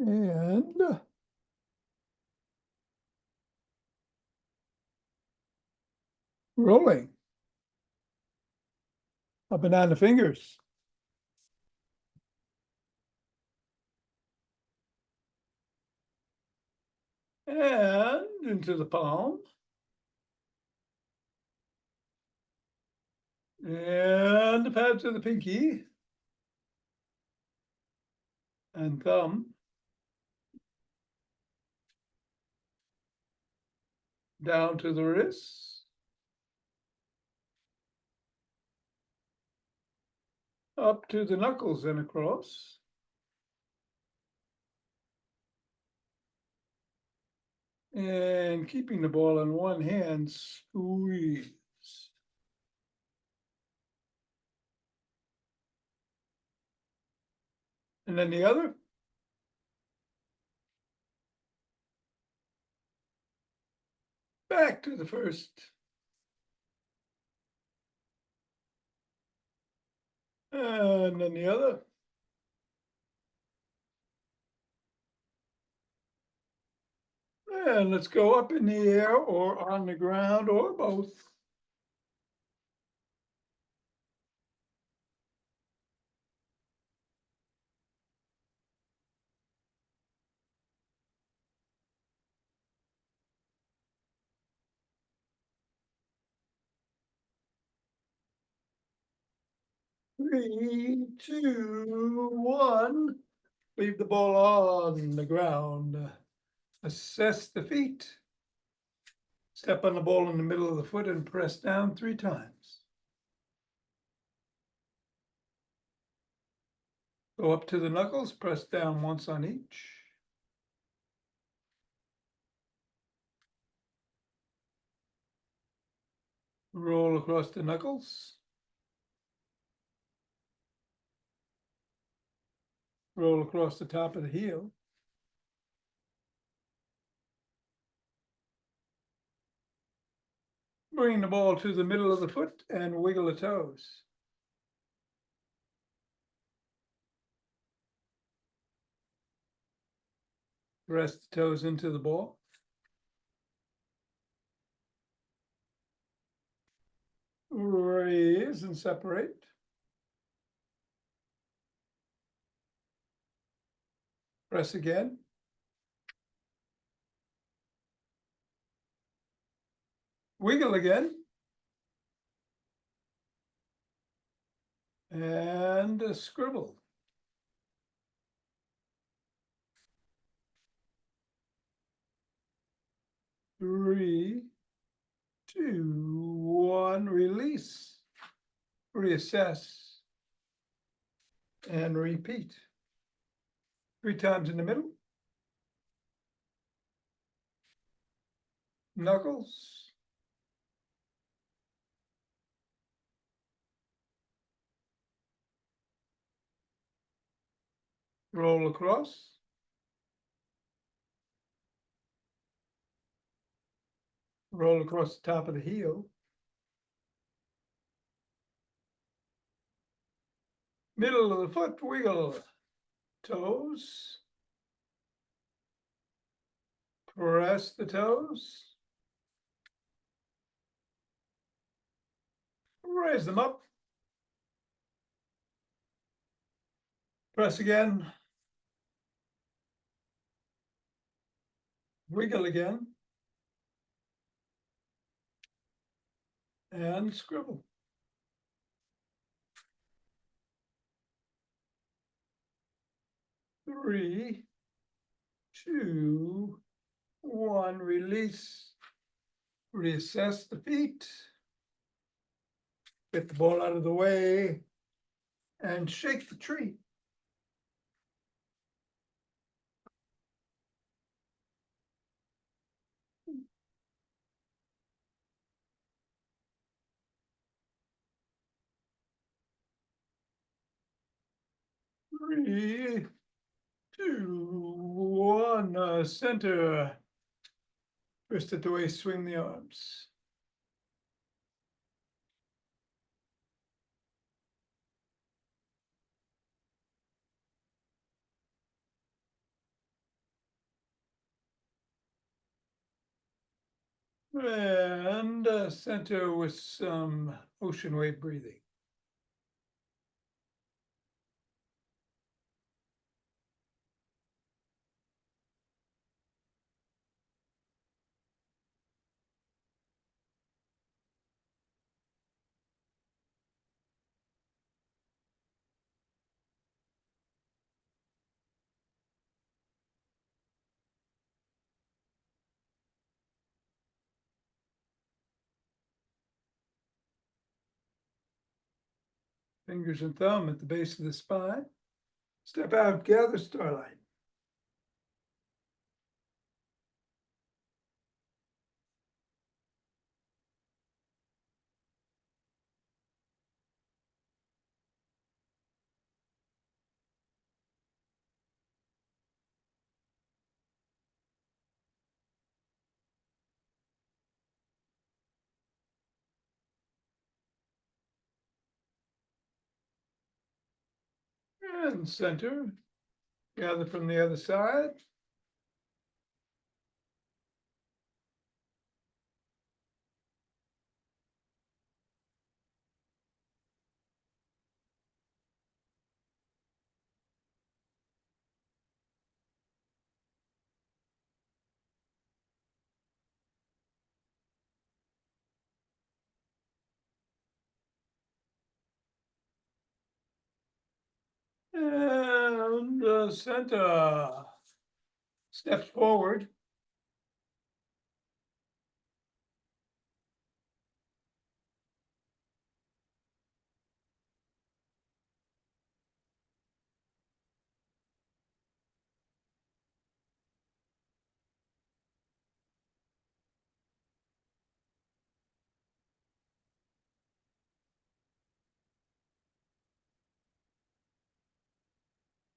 and rolling. Up and down the fingers. And into the palm. And the pads of the pinky and thumb. Down to the wrists. Up to the knuckles and across. And keeping the ball in one hand, squeeze. And then the other. Back to the first. And then the other. And let's go up in the air or on the ground or both. Three, two, one. Leave the ball on the ground. Assess the feet. Step on the ball in the middle of the foot and press down 3 times. Go up to the knuckles, press down once on each. Roll across the knuckles. Roll across the top of the heel. Bring the ball to the middle of the foot and wiggle the toes. Press the toes into the ball. Raise and separate. Press again. Wiggle again. And scribble. Three, two, one, release. Reassess. And repeat. 3 times in the middle. Knuckles. Roll across. Roll across the top of the heel. Middle of the foot, wiggle. Toes. Press the toes. Raise them up. Press again. Wiggle again. And scribble. Three, two, one, release. Reassess the feet. Get the ball out of the way and shake the tree. Three, two, one, center. Twist it away, swing the arms. And center with some ocean wave breathing. Fingers and thumb at the base of the spine. Step out, gather starlight. And center. Gather from the other side. And center. Steps forward.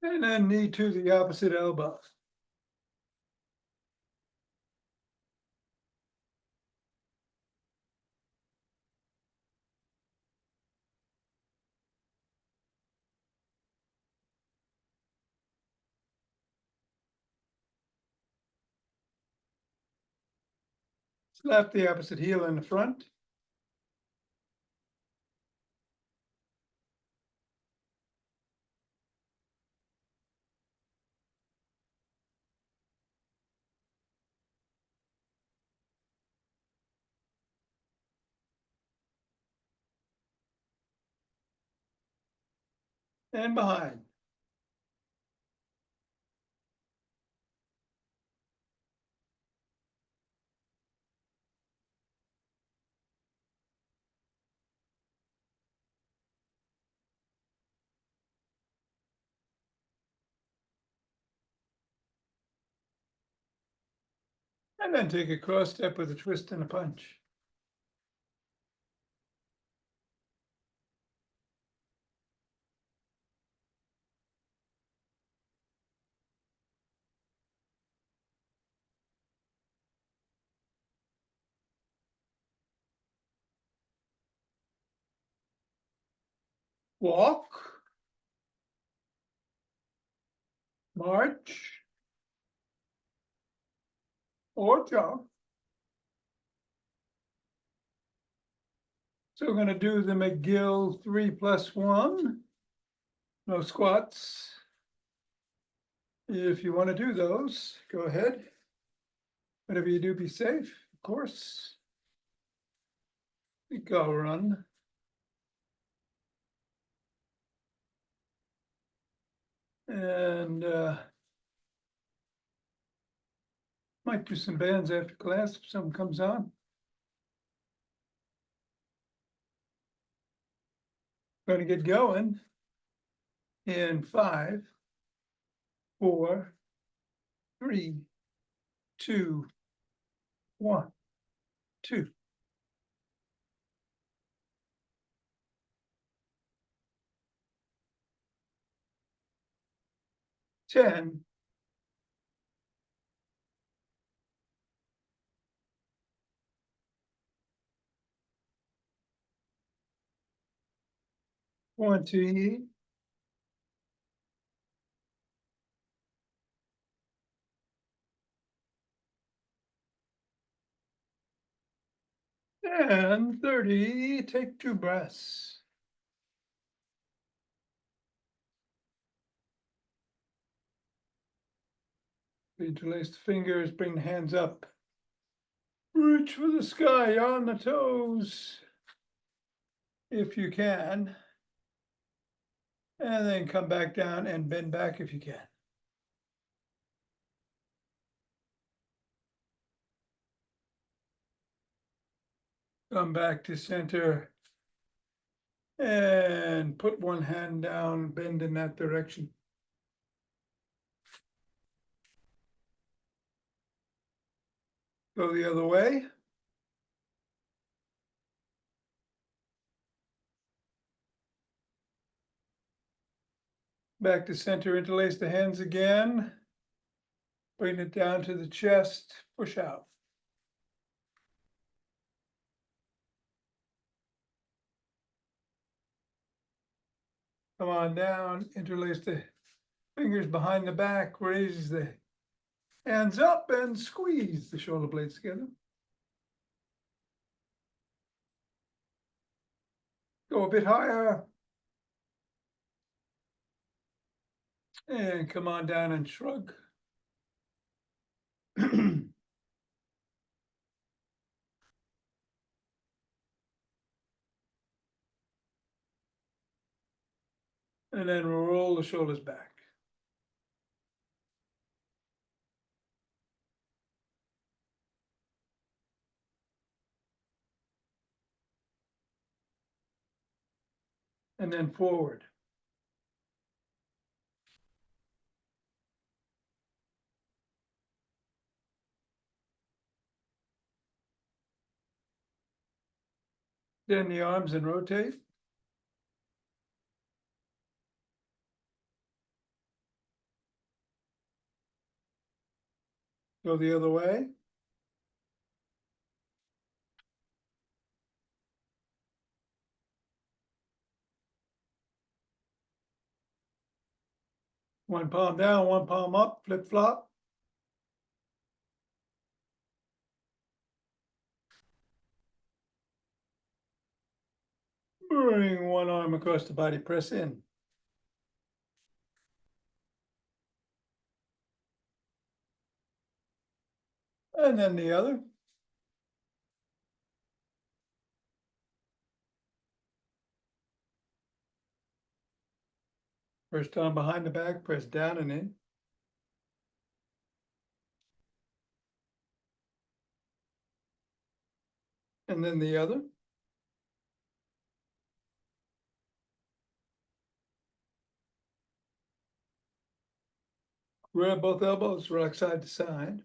And then knee to the opposite elbow. Slap the opposite heel in the front. And behind. And then take a cross step with a twist and a punch. Walk. March. Or jump. So we're going to do the McGill 3+1. No squats. If you want to do those, go ahead. Whatever you do, be safe, of course. Go run. And might do some bands after class if someone comes on. Going to get going in 5, 4, 3, 2, 1, 2. 10. 20. And 30, take 2 breaths. Interlace the fingers, bring the hands up. Reach for the sky on the toes, if you can. And then come back down and bend back if you can. Come back to center. And put one hand down, bend in that direction. Go the other way. Back to center, interlace the hands again. Bring it down to the chest, push out. Come on down, interlace the fingers behind the back, raise the hands up and squeeze the shoulder blades together. Go a bit higher. And come on down and shrug. And then roll the shoulders back. And then forward. Then the arms and rotate. Go the other way. One palm down, one palm up, flip flop. Bring one arm across the body, press in. And then the other. First arm behind the back, press down and in. And then the other. Grab both elbows, rock side to side.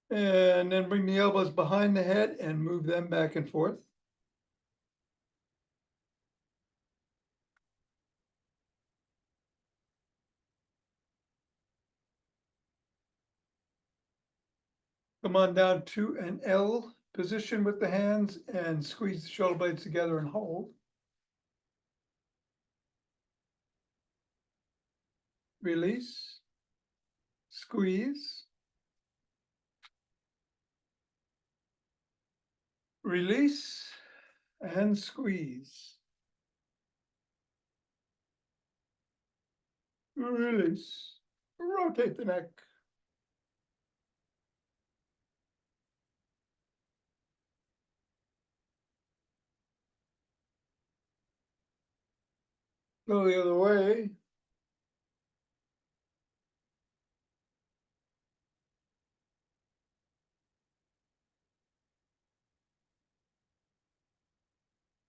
And then bring the elbows behind the head and move them back and forth. Come on down to an L position with the hands and squeeze the shoulder blades together and hold. Release. Squeeze. Release and squeeze. Release. Rotate the neck. Go the other way.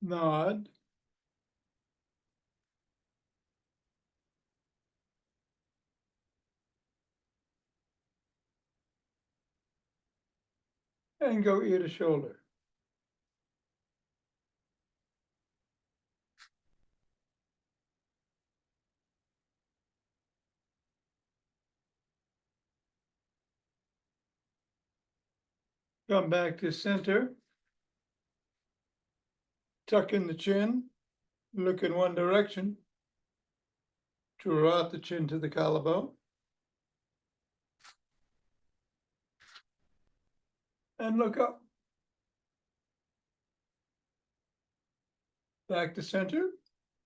Nod. And go ear to shoulder. Come back to center. tuck in the chin, look in one direction, draw out the chin to the collarbone, and look up. Back to center,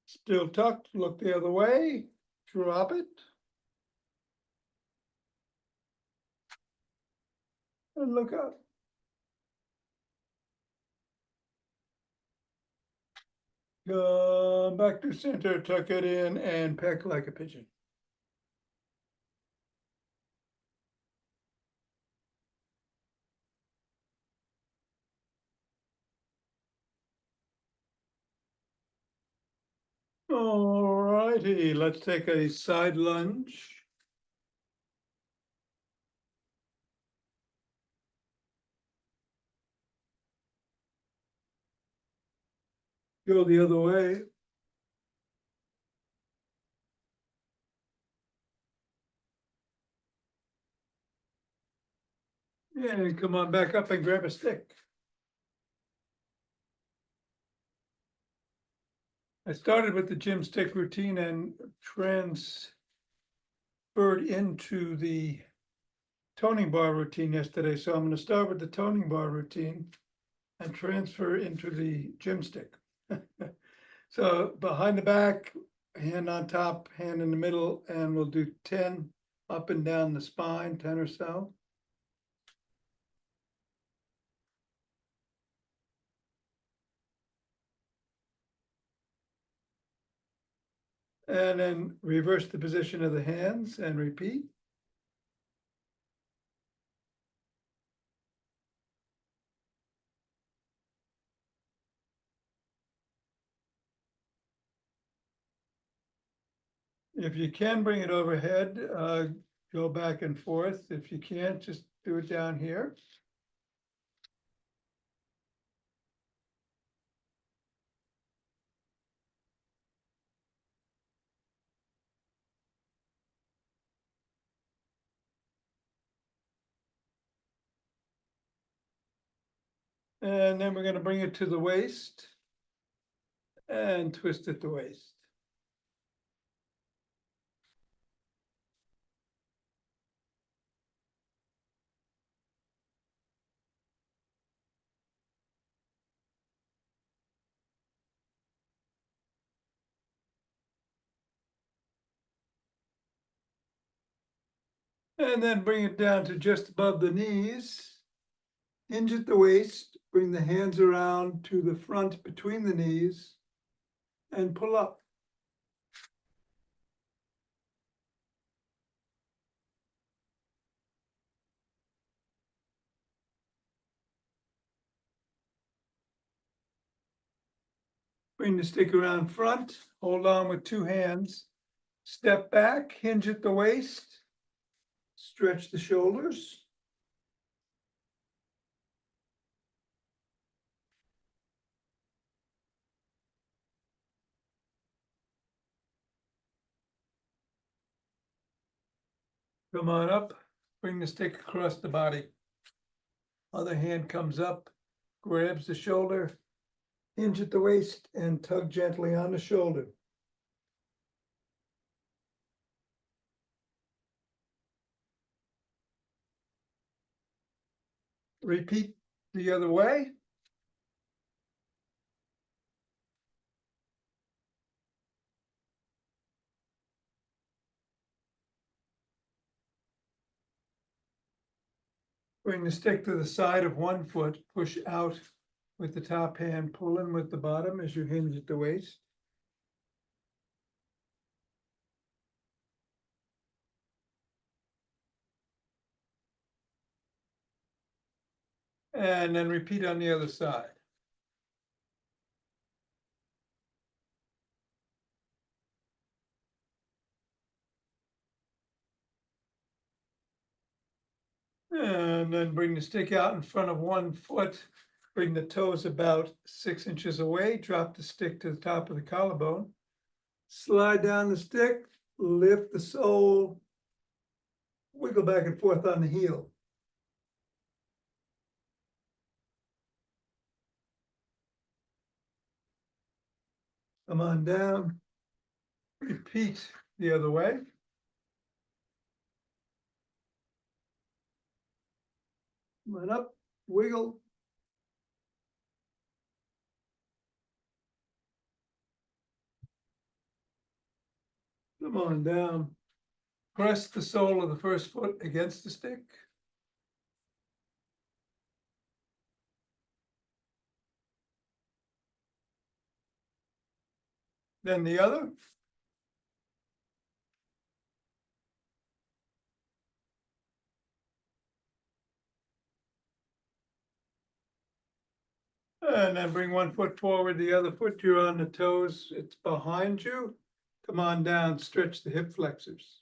still tucked, look the other way, drop it, and look up. Come back to center, tuck it in, and peck like a pigeon. All righty, let's take a side lunge. Go the other way. And come on back up and grab a stick. I started with the gym stick routine and transferred into the toning bar routine yesterday. So I'm going to start with the toning bar routine and transfer into the gym stick. So behind the back, hand on top, hand in the middle, and we'll do 10 up and down the spine, 10 or so. And then reverse the position of the hands and repeat. If you can bring it overhead, go back and forth. If you can't, just do it down here. And then we're going to bring it to the waist and twist at the waist. And then bring it down to just above the knees. Hinge at the waist, bring the hands around to the front between the knees and pull up. Bring the stick around front, hold on with two hands, step back, hinge at the waist, stretch the shoulders. Come on up, bring the stick across the body. Other hand comes up, grabs the shoulder, hinge at the waist, and tug gently on the shoulder. Repeat the other way. Bring the stick to the side of one foot, push out with the top hand, pull in with the bottom as you hinge at the waist. And then repeat on the other side. And then bring the stick out in front of one foot, bring the toes about 6 inches away, drop the stick to the top of the collarbone, slide down the stick, lift the sole, wiggle back and forth on the heel. Come on down. Repeat the other way. Come on up, wiggle. Come on down. Press the sole of the first foot against the stick. Then the other. And then bring one foot forward, the other foot, you're on the toes, it's behind you. Come on down, stretch the hip flexors.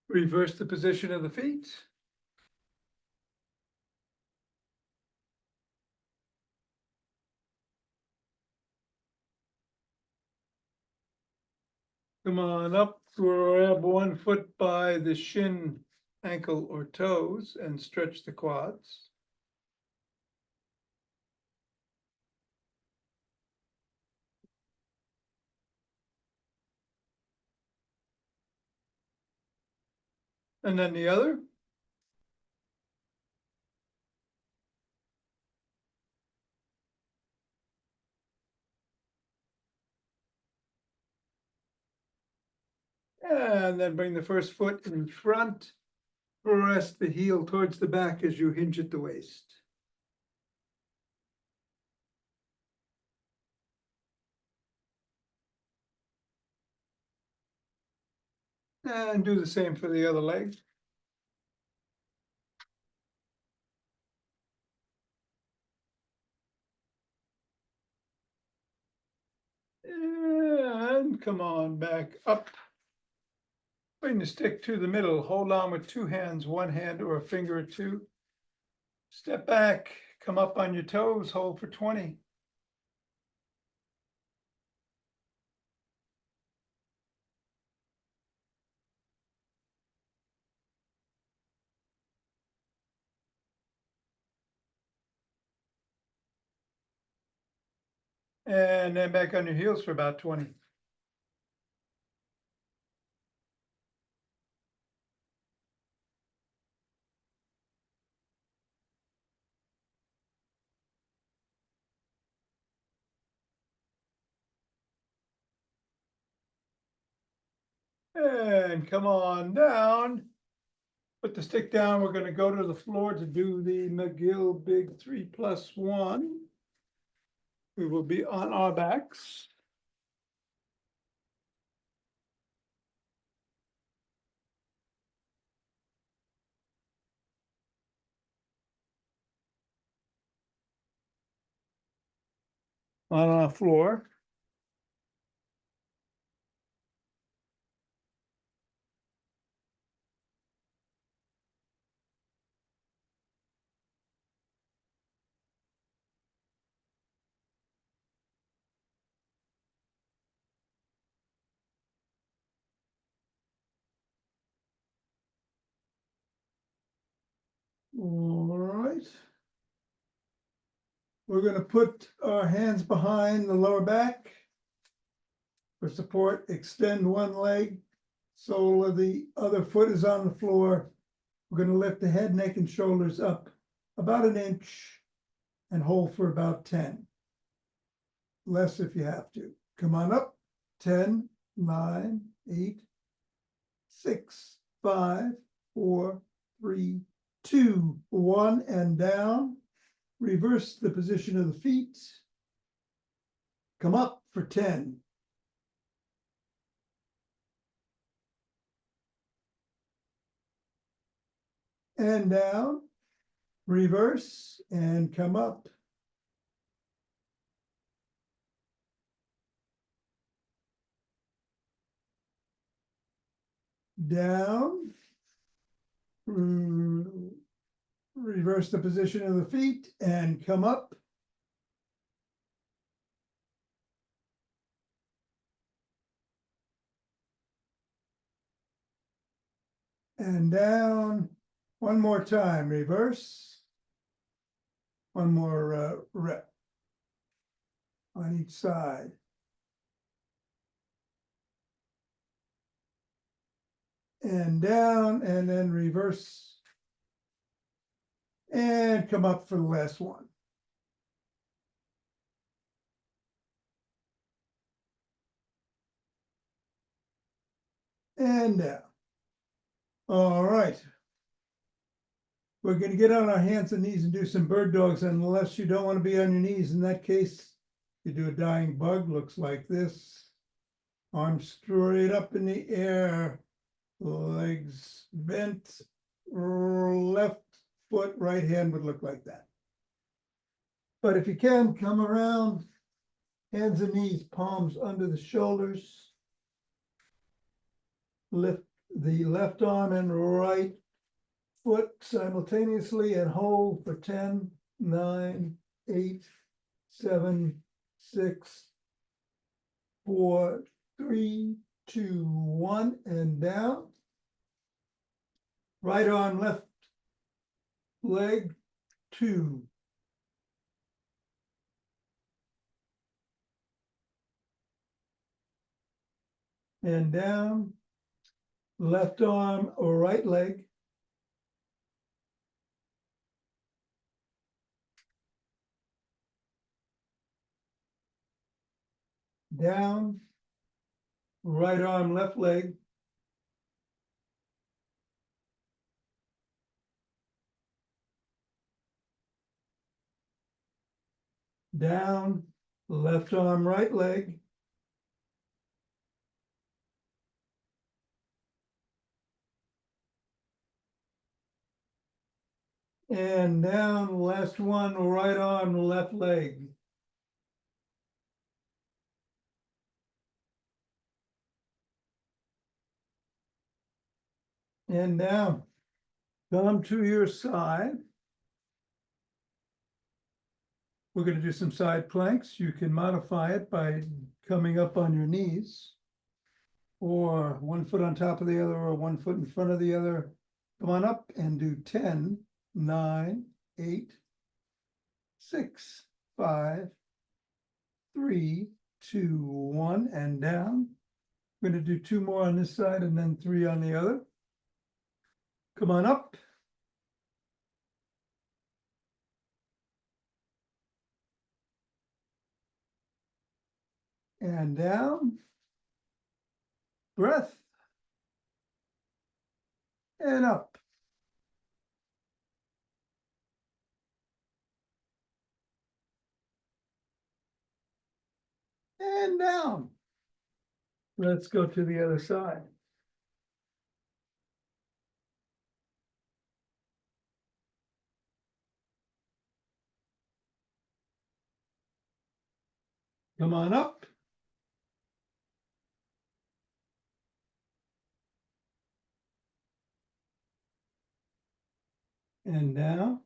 Reverse the position of the feet. Come on up, grab one foot by the shin, ankle, or toes and stretch the quads. And then the other. And then bring the first foot in front. Press the heel towards the back as you hinge at the waist. And do the same for the other leg. And come on back up. Bring the stick to the middle. Hold on with two hands, one hand or a finger or two. Step back, come up on your toes, hold for 20. And then back on your heels for about 20. And come on down. Put the stick down. We're going to go to the floor to do the McGill Big 3+1. We will be on our backs. On our floor. All right. We're going to put our hands behind the lower back for support. Extend one leg. Sole of the other foot is on the floor. We're going to lift the head, neck, and shoulders up about an inch and hold for about 10. Less if you have to. Come on up. 10, 9, 8, 6, 5, 4, 3, 2, 1, and down. Reverse the position of the feet. Come up for 10. And down. Reverse and come up. Down. Reverse the position of the feet and come up. And down. One more time, reverse. One more rep on each side. And down, and then reverse. And come up for the last one. And down. All right. We're gonna get on our hands and knees and do some bird dogs, unless you don't want to be on your knees. In that case, you do a dying bug, looks like this. Arms straight up in the air, legs bent, left foot, right hand would look like that. But if you can, come around, hands and knees, palms under the shoulders. Lift the left arm and right foot simultaneously and hold for 10, 9, 8, 7, 6, 4, 3, 2, 1, and down. Right arm, left leg, 2. And down. Left arm or right leg. Down. Right arm, left leg. Down. Left arm, right leg. And down, last one, right arm, left leg. And down. Come to your side. We're going to do some side planks. You can modify it by coming up on your knees, or one foot on top of the other, or one foot in front of the other. Come on up and do 10, 9, 8, 6, 5, 3, 2, 1, and down. We're going to do 2 more on this side and then 3 on the other. Come on up. And down. Breath. And up. And down. Let's go to the other side. Come on up. And down.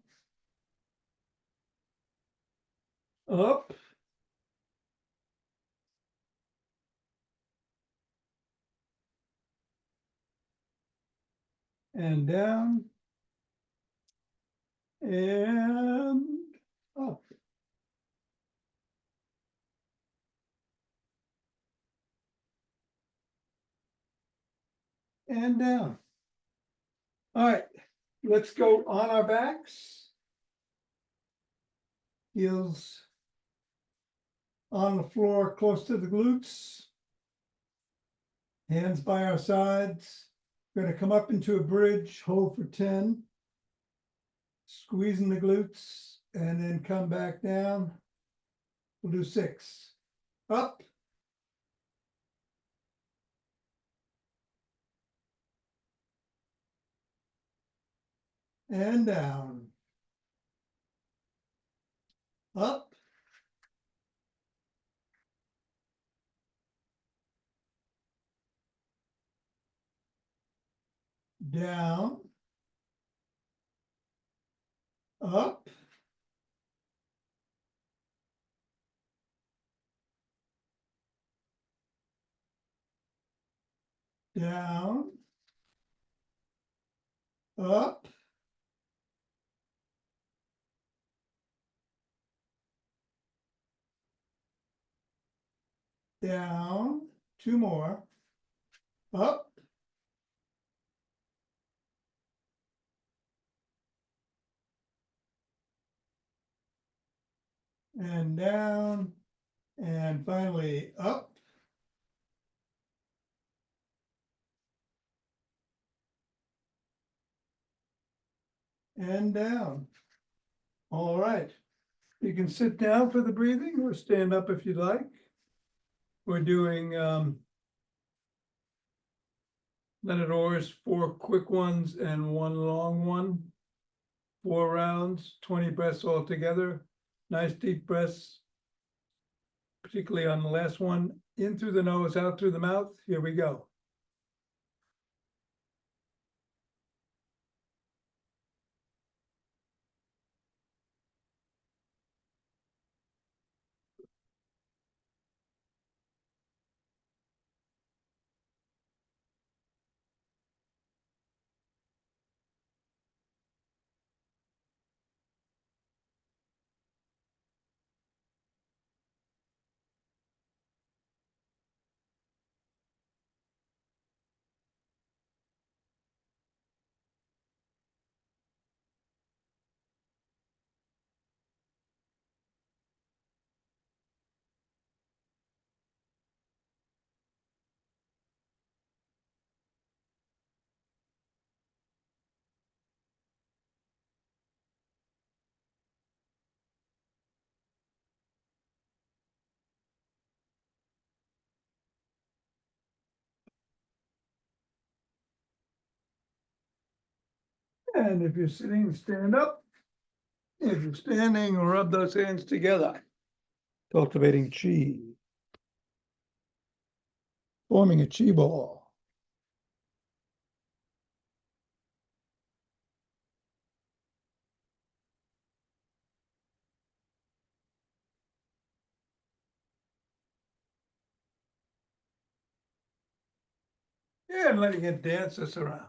Up. And down. And up. And down. All right, let's go on our backs. Heels on the floor close to the glutes. Hands by our sides. We're going to come up into a bridge, hold for 10. Squeezing the glutes, and then come back down. We'll do 6. Up. And down. Up. Down. Up. Down. Up. down, two more, up, and down, and finally up. And down. All right. You can sit down for the breathing or stand up if you'd like. We're doing Leonard Orr's 4 quick ones and 1 long one. 4 rounds, 20 breaths altogether. Nice deep breaths, particularly on the last one. In through the nose, out through the mouth. Here we go. And if you're sitting, stand up. If you're standing, rub those hands together. Cultivating chi. Forming a chi ball. And letting it dance us around.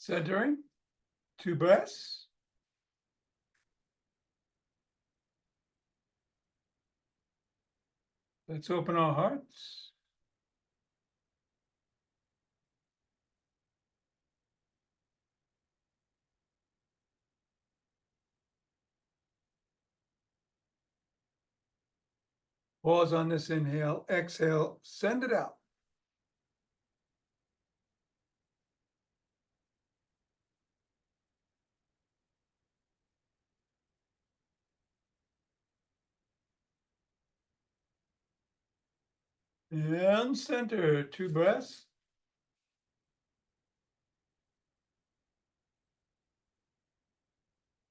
Centering, 2 breaths. Let's open our hearts. Pause on this inhale, exhale, send it out. And center, 2 breaths.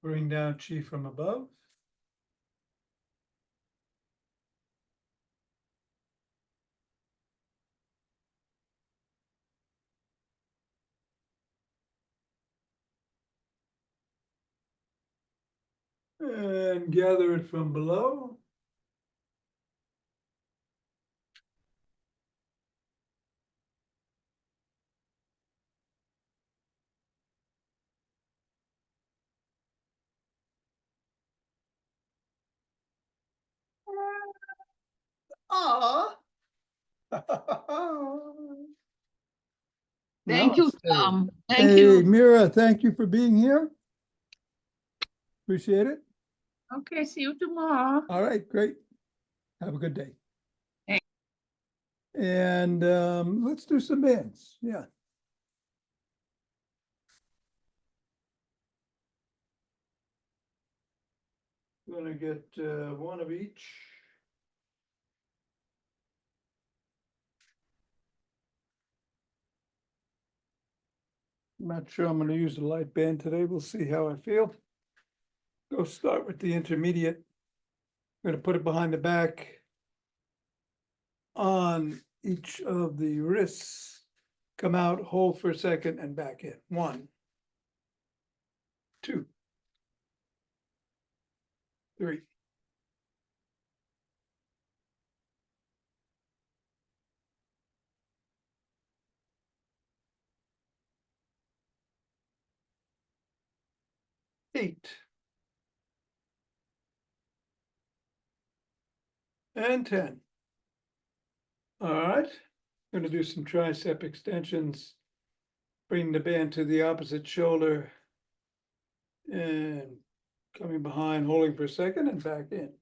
Bring down chi from above. And gather it from below. Ah. Thank you, Namaste. Tom. Thank Hey, you. Mira, thank you for being here. Appreciate it. Okay, see you tomorrow. All right, great. Have a good day. Thanks. And let's do some bands. Yeah. Gonna get 1 of each. I'm not sure I'm going to use the light band today. We'll see how I feel. Go start with the intermediate. I'm going to put it behind the back on each of the wrists. Come out, hold for a second, and back in. 1, 2, 3. 8. And 10. All right, gonna do some tricep extensions. Bring the band to the opposite shoulder. And coming behind, holding for a second and back in.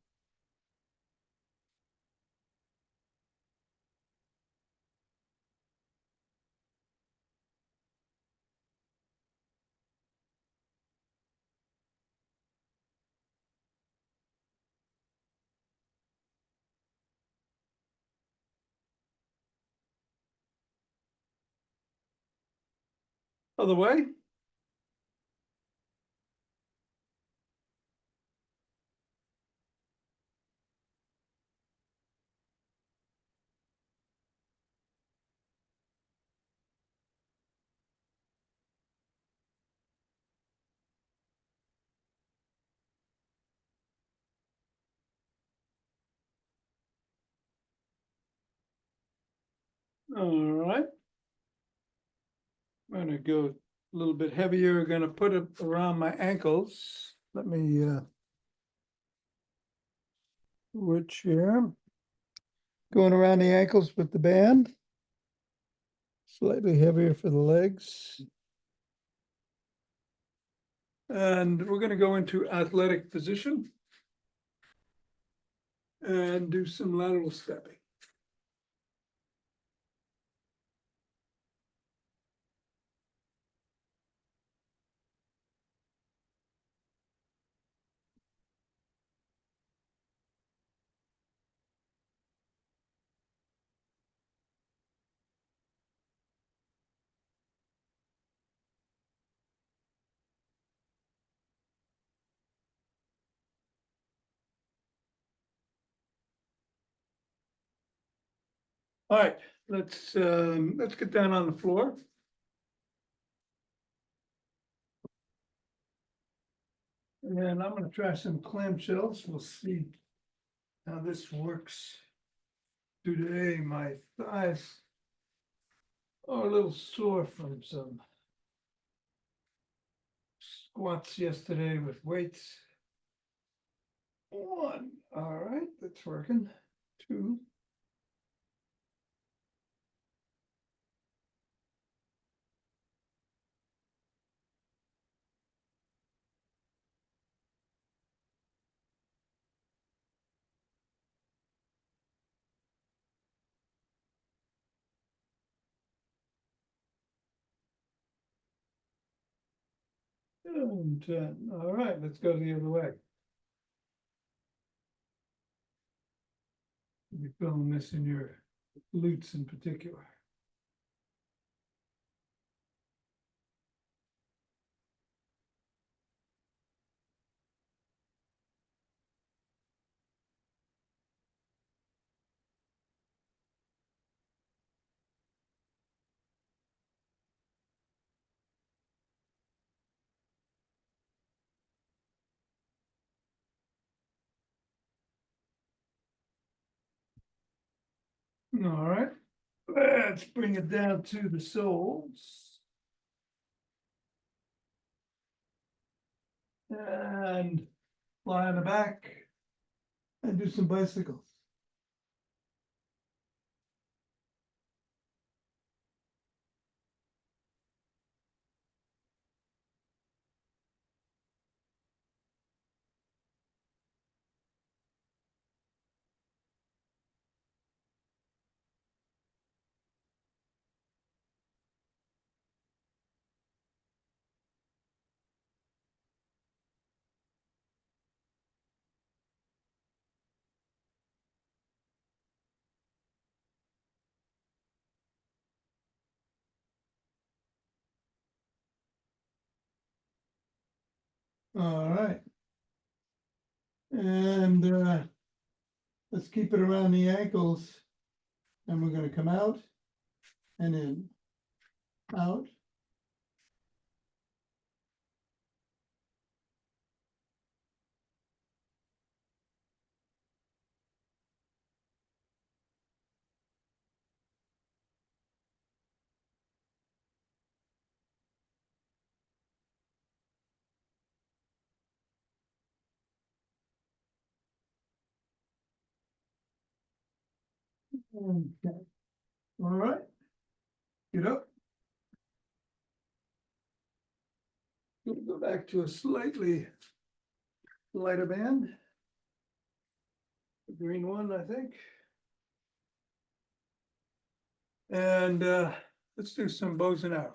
Other way. All right. I'm gonna go a little bit heavier, gonna put it around my ankles. Let me switch here. Going around the ankles with the band. Slightly heavier for the legs. And we're gonna go into athletic position. And do some lateral stepping. All right, let's get down on the floor. And I'm gonna try some clamshells. We'll see how this works. Today, my thighs are a little sore from some squats yesterday with weights. 1, all right, that's working. 2. And 10. All right, let's go the other way. You're feeling this in your glutes in particular. All right, let's bring it down to the soles. And lie on the back and do some bicycles. All right. And let's keep it around the ankles. And we're gonna come out and in, out. Okay. All right. Get up. We'll go back to a slightly lighter band. The green one, I think. And let's do some bows and arrows.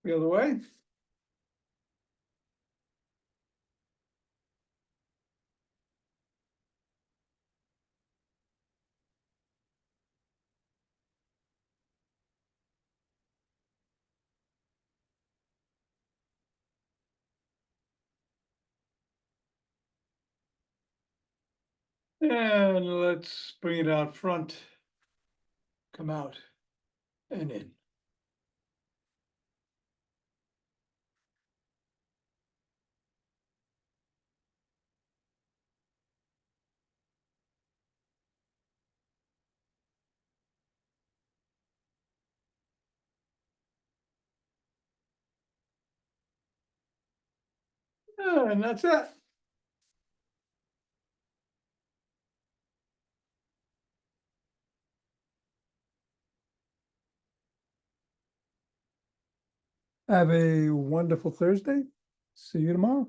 The other way. And let's bring it out front. Come out and in. And that's it. Have a wonderful Thursday. See you tomorrow.